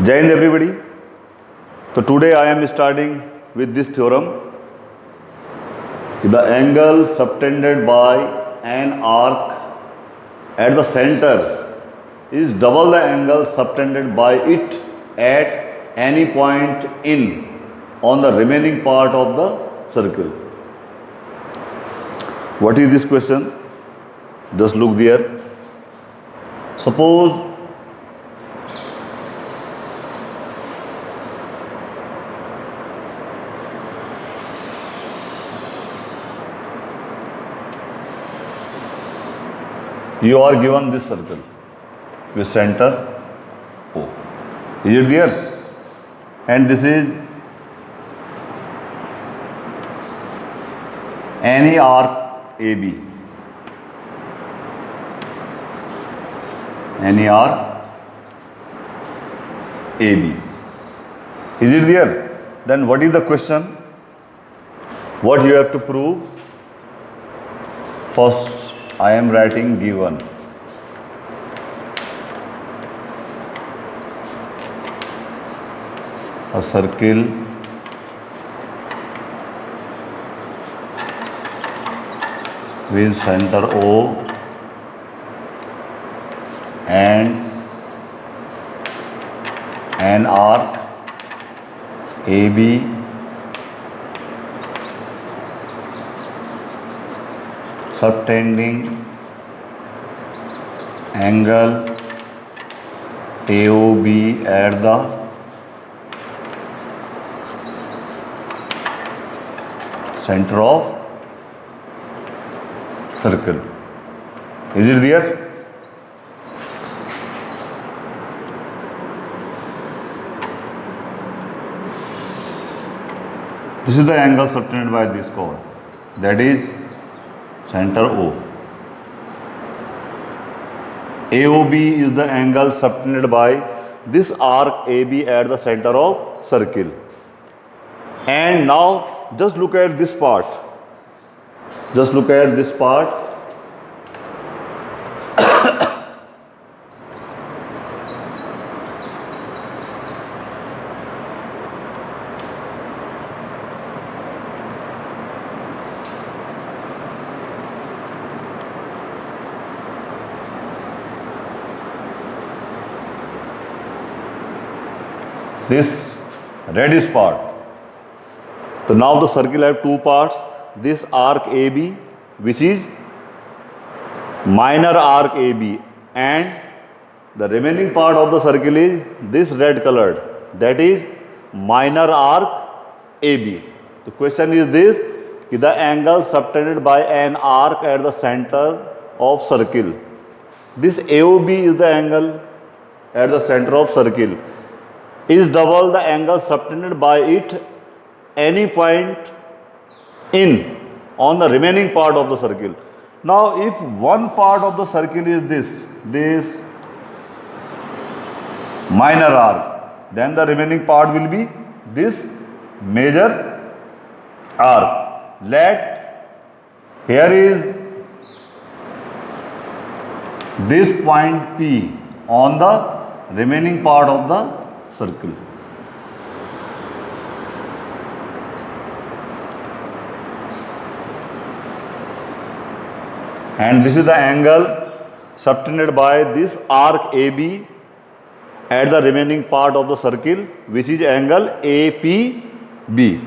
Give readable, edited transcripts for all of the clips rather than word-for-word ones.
Jai Hind everybody. So today I am starting with this theorem. The angle subtended by an arc at the center is double the angle subtended by it at any point in on the remaining part of the circle. What is this question? Just look there. Suppose you are given this circle with center O. Is it there? And this is any arc AB. Any arc AB. Is it there? Then what is the question? What you have to prove? First, I am writing given. A circle with center O and an arc AB subtending angle AOB at the center of circle. Is it there? This is the angle subtended by this chord, that is center O. AOB is the angle subtended by this arc AB at the center of circle. And now just look at this part. Just look at this part. This reddish part. So now the circle have two parts. This arc AB, which is minor arc AB, and the remaining part of the circle is this red colored, that is minor arc AB. The question is this: the angle subtended by an arc at the center of circle. This AOB is the angle at the center of circle. Is double the angle subtended by it any point in on the remaining part of the circle. Now if one part of the circle is this minor arc, then the remaining part will be this major arc. Let here is this point P on the remaining part of the circle. And this is the angle subtended by this arc AB at the remaining part of the circle, which is angle APB.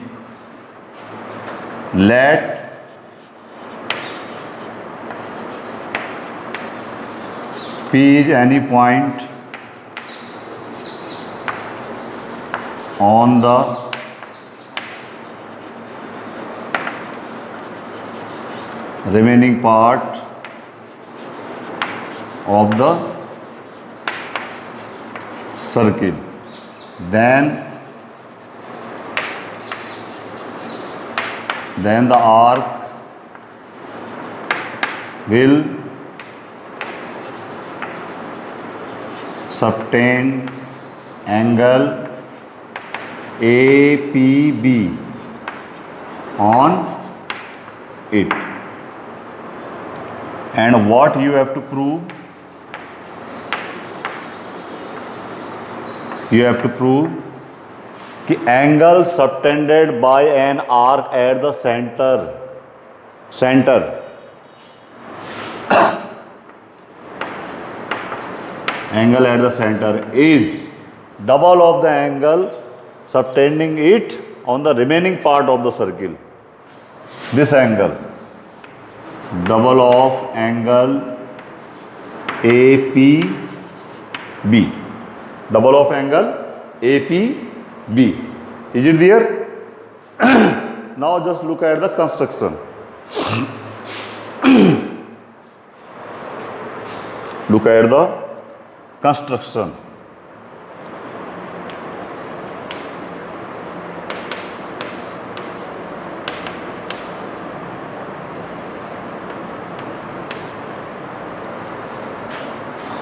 Let P is any point on the remaining part of the circle, then the arc will subtend angle APB on it. And what you have to prove? You have to prove कि angle subtended by an arc at the center angle at the center is double of the angle subtending it on the remaining part of the circle. This angle, double of angle APB, double of angle APB. Is it there? Now just look at the construction. Look at the construction.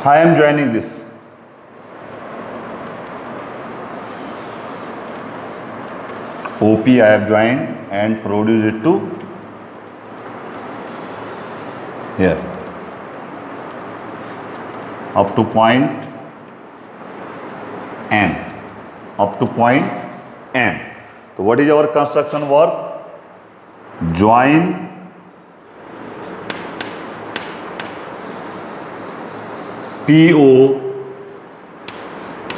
I am joining this. OP I have joined and produced it to here up to point M. Up to point M. So what is our construction work? Join PO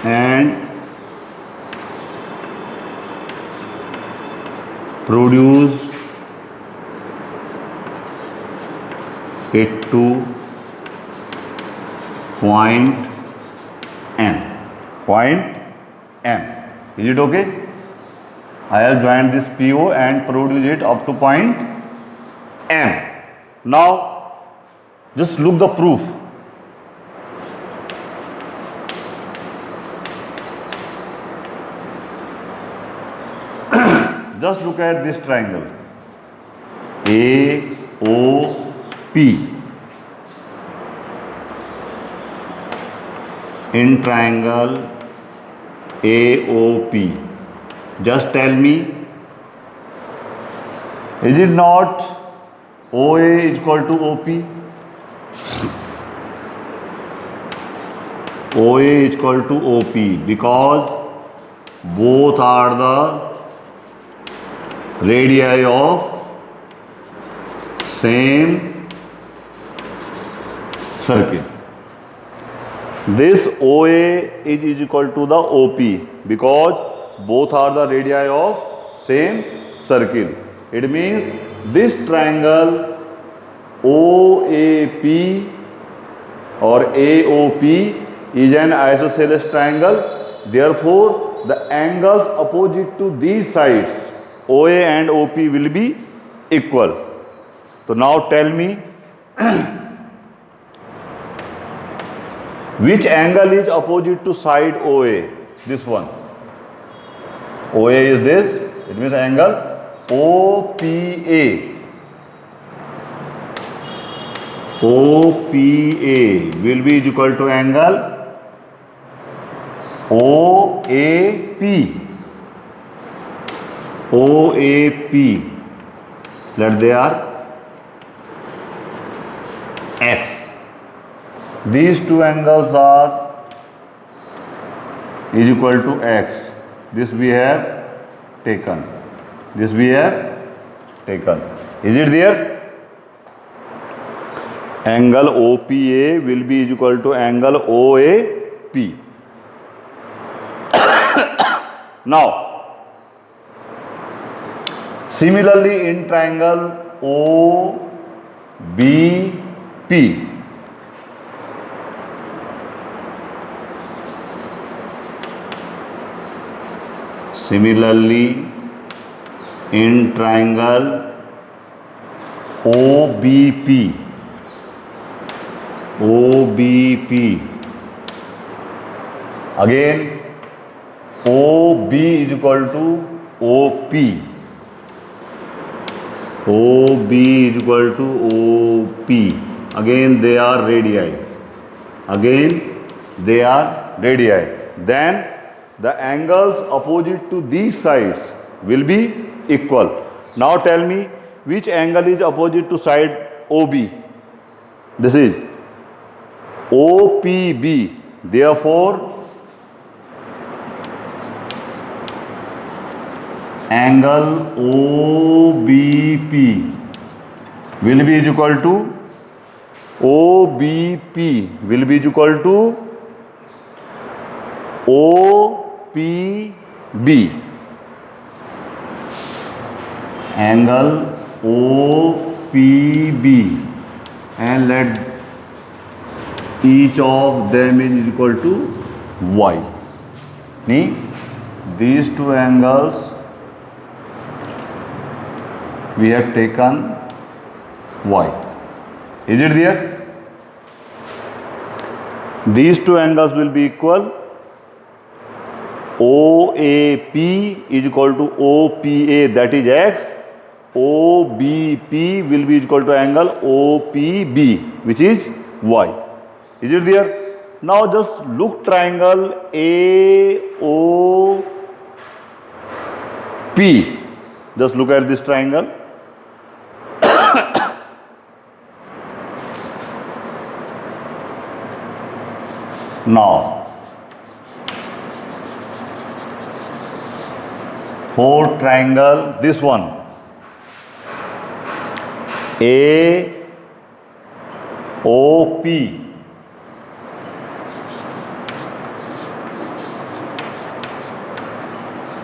and produce it to point M. Point M. Is it okay? I have joined this PO and produced it up to point M. Now just look the proof. Just look at this triangle AOP. In triangle AOP, just tell me, is it not OA is equal to OP? OA is equal to OP because both are the radii of same circle. This OA is equal to the OP because both are the radii of same circle. It means this triangle OAP or AOP is an isosceles triangle. Therefore, the angles opposite to these sides OA and OP will be equal. So now tell me which angle is opposite to side OA? This one. OA is this. It means angle OPA. OPA will be equal to angle OAP. OAP. Let they are X. These two angles are is equal to X. This we have taken. This we have taken. Is it there? Angle OPA will be equal to angle OAP. Now, similarly in triangle OBP, similarly in triangle OBP, again OB is equal to OP. OB is equal to OP. Again they are radii. Then the angles opposite to these sides will be equal. Now tell me which angle is opposite to side OB. This is OPB. Therefore angle OBP will be is equal to OBP will be is equal to OPB. Angle OPB, and let each of them is equal to y. These two angles we have taken y. Is it there? These two angles will be equal. OAP is equal to OPA, that is x. OBP will be equal to angle OPB, which is y. Is it there? Now just look triangle AOP. Just look at this triangle. Now, fourth triangle, this one, AOP.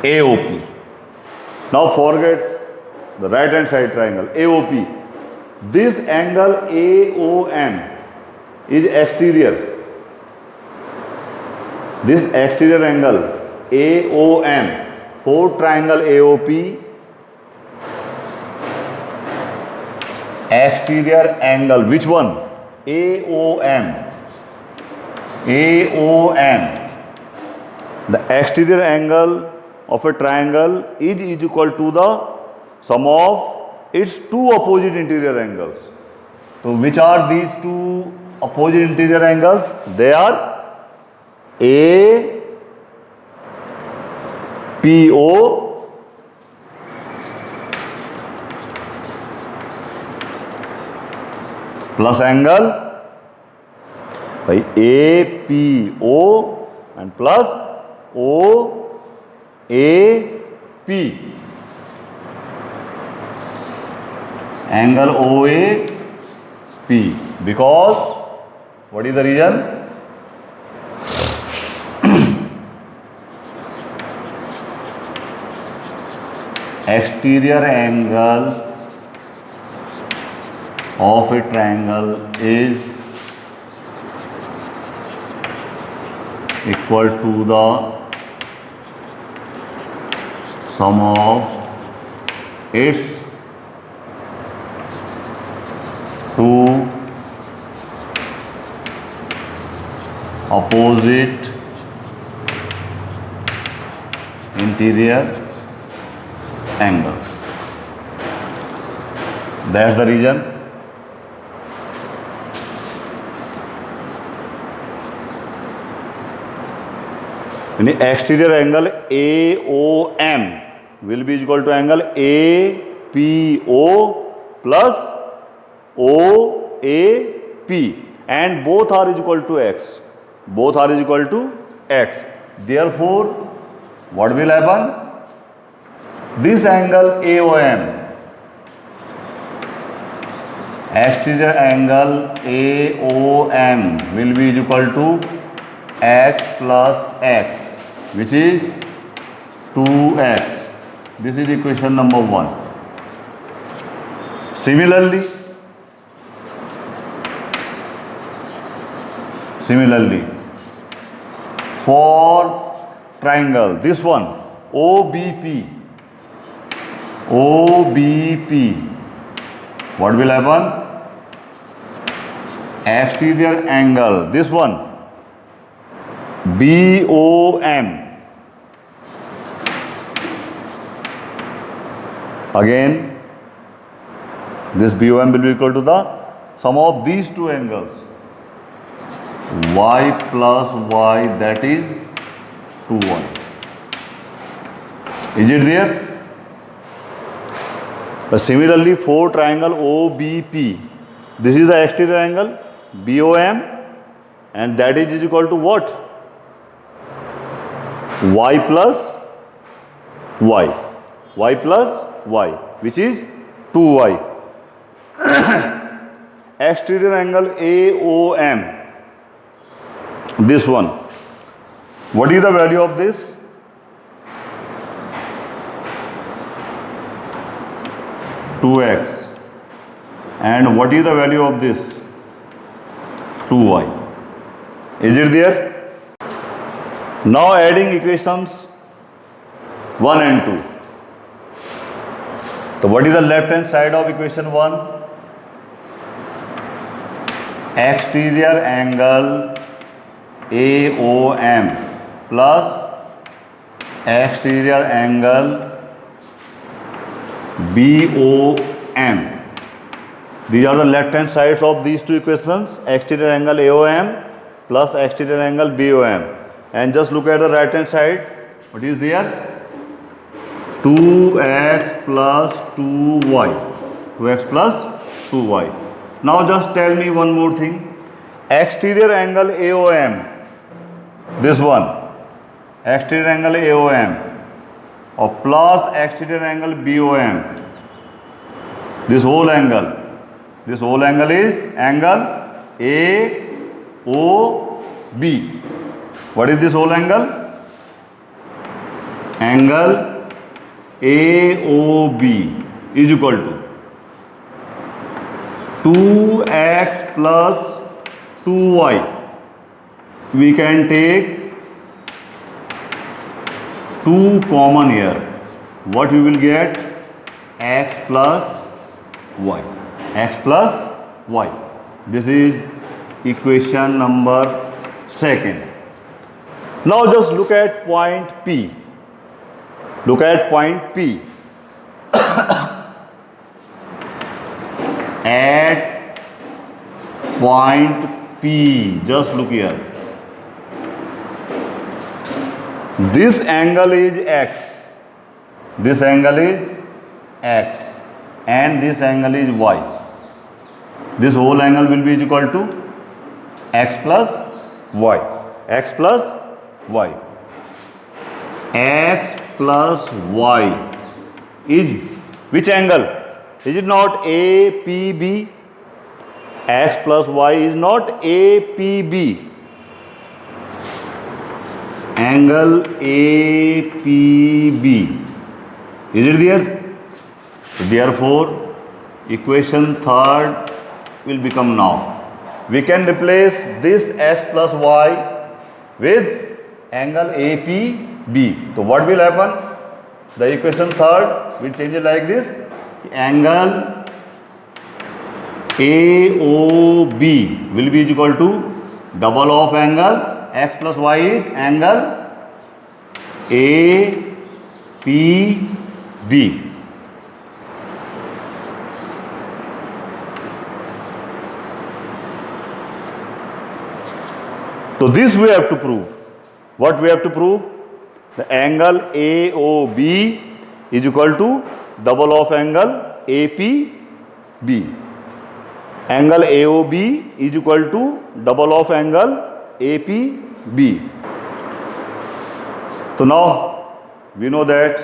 AOP. Now forget the right hand side triangle, AOP. This angle AOM is exterior. This exterior angle AOM, fourth triangle AOP, exterior angle, which one? AOM. AOM. The exterior angle of a triangle is equal to the sum of its two opposite interior angles. So which are these two opposite interior angles? They are APO plus angle by APO and plus OAP. Angle OAP. Because what is the reason? Exterior angle of a triangle is equal to the sum of its two opposite interior angles. That's the reason. In the exterior angle AOM will be equal to angle APO plus OAP, and both are equal to x. Both are equal to x. Therefore, what will happen? This angle AOM, exterior angle AOM will be equal to x plus x, which is 2x. This is equation number 1. Similarly, for triangle, this one OBP, what will happen? Exterior angle, this one BOM, again this BOM will be equal to the sum of these two angles, y plus y, that is 2y. Is it there? But similarly, for triangle OBP, this is the exterior angle BOM, and that is equal to what? Y plus y. y plus y, which is 2y. Exterior angle AOM, this one, what is the value of this? (2x). And what is the value of this? 2y. Is it there? Now adding equations 1 and 2. So what is the left hand side of equation 1? Exterior angle AOM plus exterior angle BOM. These are the left hand sides of these two equations, exterior angle AOM plus exterior angle BOM. And just look at the right hand side. What is there? 2x plus 2y. 2x plus 2y. Now just tell me one more thing. Exterior angle AOM, this one, exterior angle AOM, or plus exterior angle BOM, this whole angle is angle AOB. What is this whole angle? Angle AOB is equal to 2x plus 2y. We can take 2 common here. What we will get? X plus y. X plus y. This is equation number 2. Now just look at point P. Look at point P. At point P, just look here. This angle is x. This angle is x. And this angle is y. This whole angle will be equal to x plus y. X plus y. X plus y is which angle? Is it not APB? X plus y is not APB. Angle APB. Is it there? Therefore, equation 3 will become now. We can replace this x plus y with angle APB. So what will happen? The equation 3 will change it like this. Angle AOB will be equal to double of angle x plus y is angle APB. So this we have to prove. What we have to prove? The angle AOB is equal to double of angle APB. Angle AOB is equal to double of angle APB. So now we know that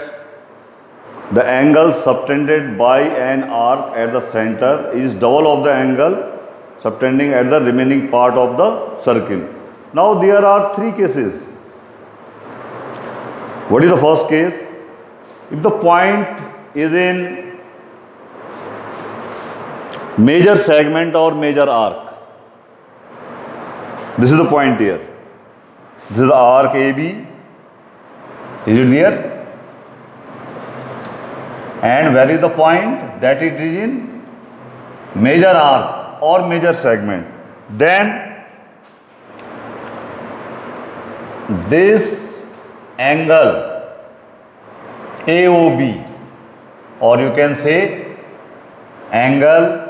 the angle subtended by an arc at the center is double of the angle subtending at the remaining part of the circle. Now there are 3 cases. What is the first case? If the point is in major segment or major arc. This is the point here. This is the arc AB. Is it there? And where is the point? That it is in major arc or major segment. Then this angle AOB, or you can say angle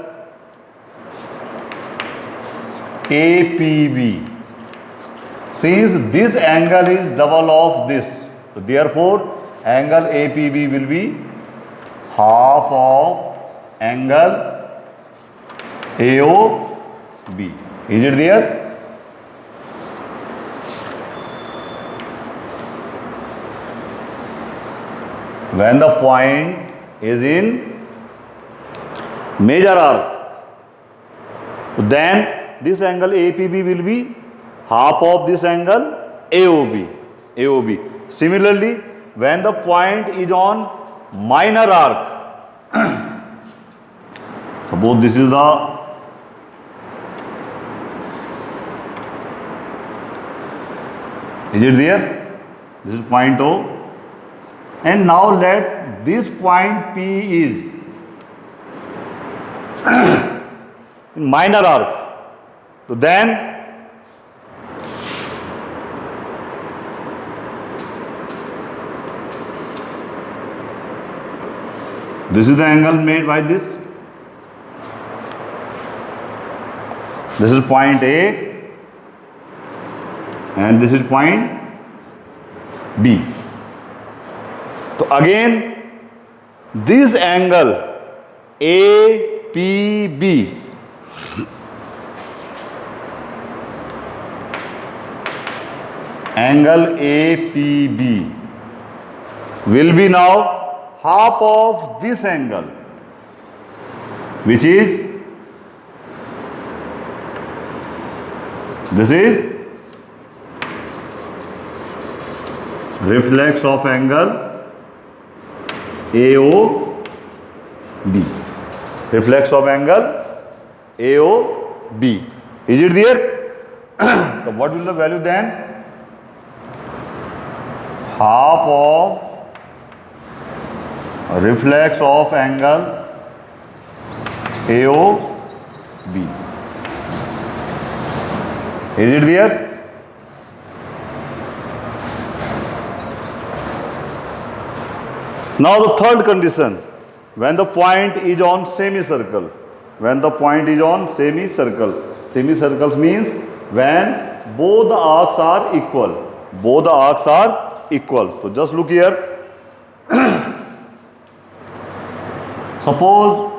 APB. Since this angle is double of this, so therefore angle APB will be half of angle AOB. Is it there? when the point is in major arc, then this angle APB will be half of this angle AOB. Similarly, when the point is on minor arc, suppose this is the is it there? This is point O, and now let this point P is in minor arc. So then this is the angle made by this. This is point A and this is point B. So again this angle APB will be now half of this angle, which is reflex of angle AOB. Reflex of angle AOB. Is it there? So what will the value then? Half of reflex of angle AOB. Is it there? Now the third condition, when the point is on semicircle. When the point is on semicircle. Semicircles means when both the arcs are equal. Both the arcs are equal. So just look here. Suppose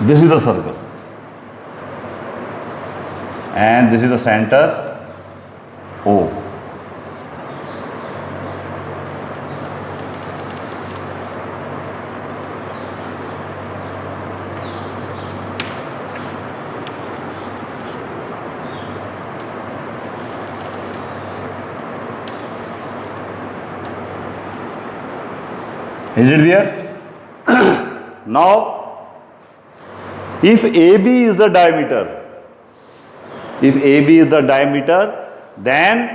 this is the circle and this is the center O. Is it there? Now, if AB is the diameter, then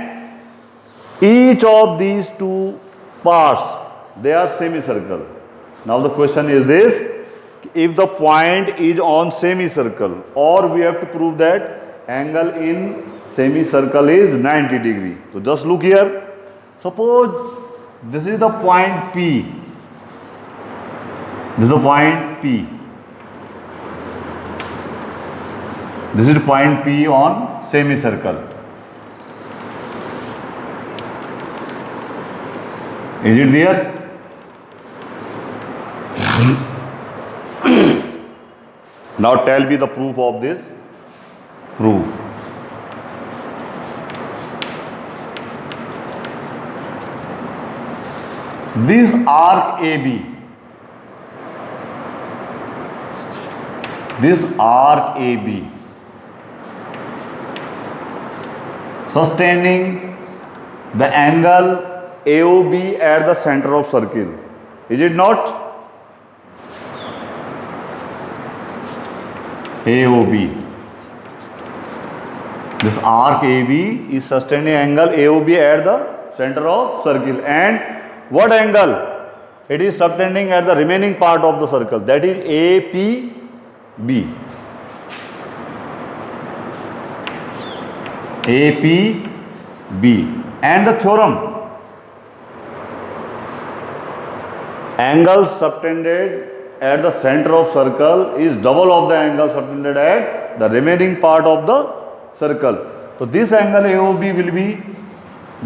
each of these two parts, they are semicircle. Now the question is this, if the point is on semicircle, or we have to prove that angle in semicircle is 90 degree. So just look here. Suppose this is the point P. This is the point P. This is point P on semicircle. Is it there? Now tell me the proof of this. Proof. This arc AB. This arc AB sustaining the angle AOB at the center of circle. Is it not? AOB. This arc AB is sustaining angle AOB at the center of circle. And what angle? It is sustaining at the remaining part of the circle, that is APB. APB. And the theorem, angle subtended at the center of circle is double of the angle subtended at the remaining part of the circle. So this angle AOB will be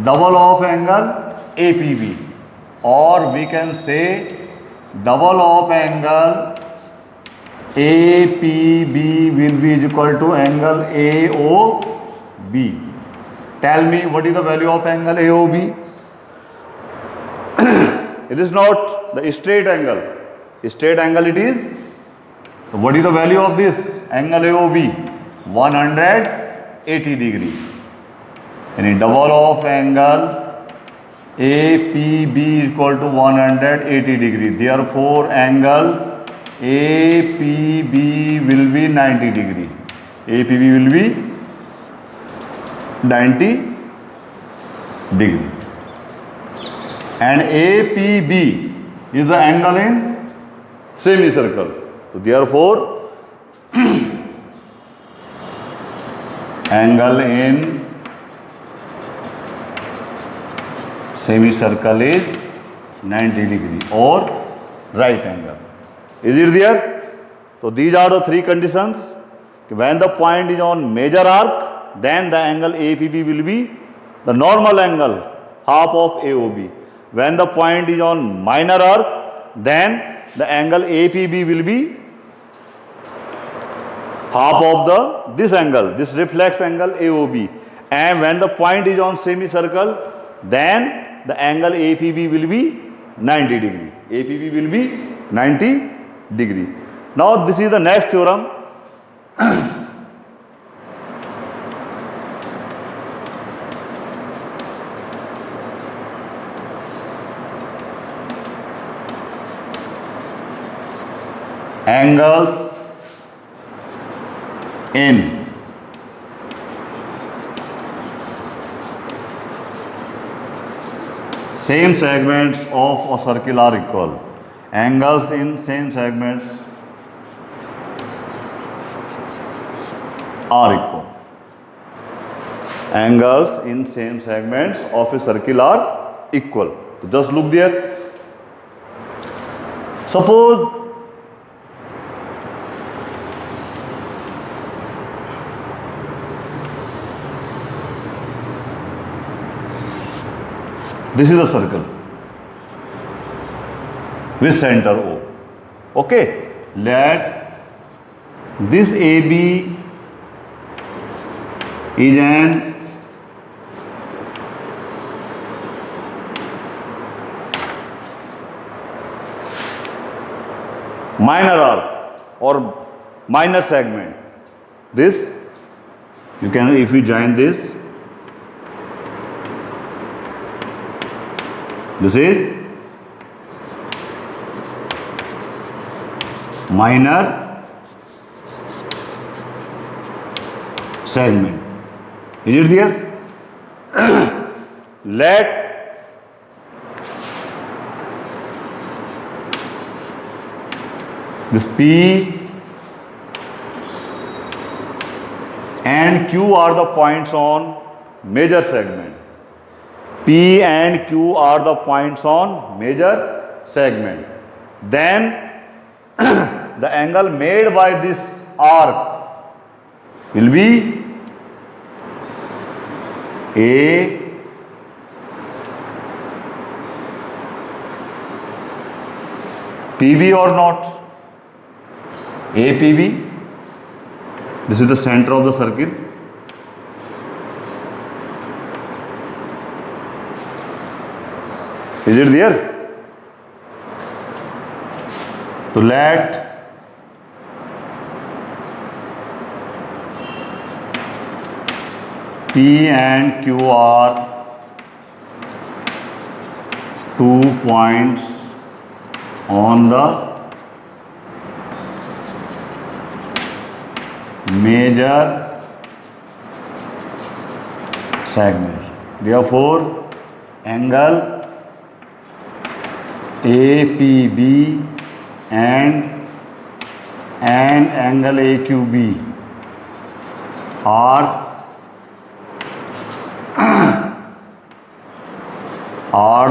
double of angle APB, or we can say double of angle APB will be is equal to angle AOB. Tell me what is the value of angle AOB? It is not the straight angle. Straight angle it is. So what is the value of this angle AOB? 180 degree. And double of angle APB is equal to 180 degree. Therefore, angle APB will be 90 degree. APB will be 90 degree. And APB is the angle in semicircle. So, therefore, angle in semicircle is 90 degree or right angle. Is it there? So these are the three conditions. When the point is on major arc, then the angle APB will be the normal angle, half of AOB. When the point is on minor arc, then the angle APB will be half of this angle, this reflex angle AOB. And when the point is on semicircle, then the angle APB will be 90 degree. APB will be 90 degree. Now this is the next theorem. Angles in same segments of a circle are equal. Angles in same segments are equal. Angles in same segments of a circle are equal. So just look there. Suppose this is a circle with center O. Okay, let this AB is an minor arc or minor segment. This you can, if you join this is minor segment. Is it there? Let this P and Q are the points on major segment. P and Q are the points on major segment. Then the angle made by this arc will be A PB or not? APB. This is the center of the circle. Is it there? So let P and Q are 2 points on the major segment. Therefore, angle APB and angle AQB are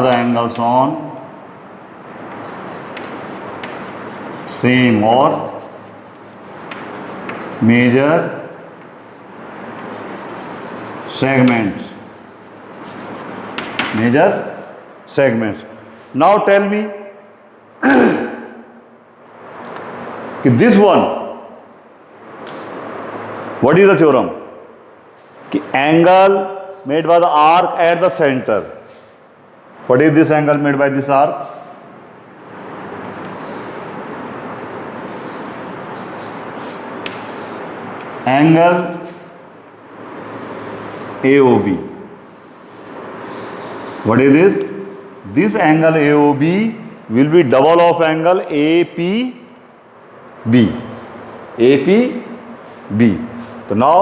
the angles on same or major segments. Now tell me कि this one, what is the theorem, कि angle made by the arc at the centre, what is this angle made by this arc, angle AOB. What is this? This angle AOB will be double of angle APB. APB. So now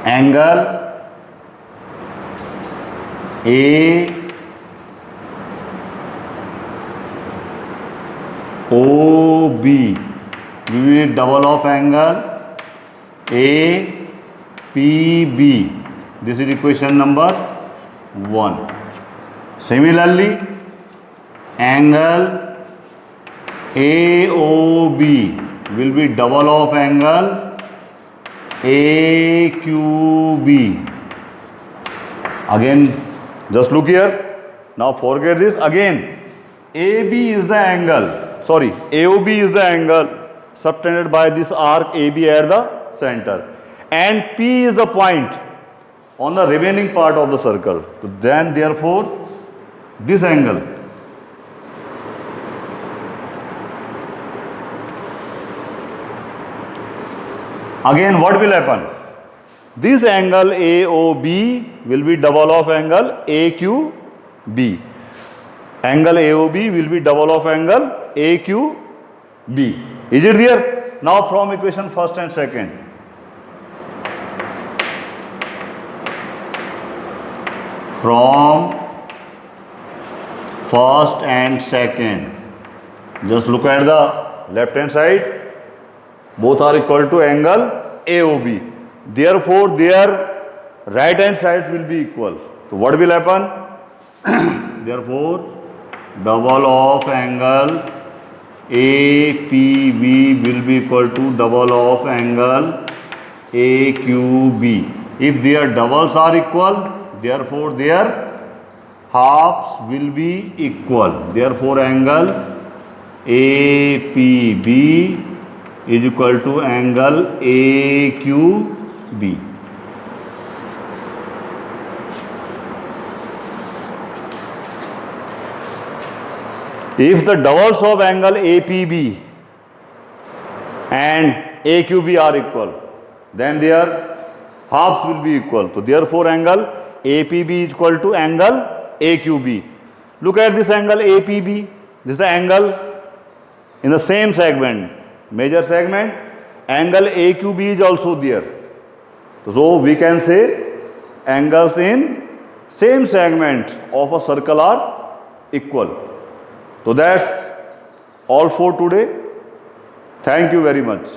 angle AOB will be double of angle APB. This is equation number 1. Similarly, angle AOB will be double of angle AQB. Again, just look here. Now forget this. Again, AB is the angle. Sorry, AOB is the angle subtended by this arc AB at the center, and P is the point on the remaining part of the circle. So then therefore this angle again, what will happen, this angle AOB will be double of angle AQB. Angle AOB will be double of angle AQB. Is it there? Now from equation first and second, from first and second, just look at the left hand side, both are equal to angle AOB. Therefore their right hand sides will be equal. So what will happen? Therefore double of angle APB will be equal to double of angle AQB. If their doubles are equal, therefore their halves will be equal. Therefore angle APB is equal to angle AQB. If the doubles of angle APB and AQB are equal, then their halves will be equal. So therefore angle APB is equal to angle AQB. Look at this angle APB. This is the angle in the same segment, major segment. Angle AQB is also there. So we can say angles in same segment of a circle are equal. So that's all for today. Thank you very much.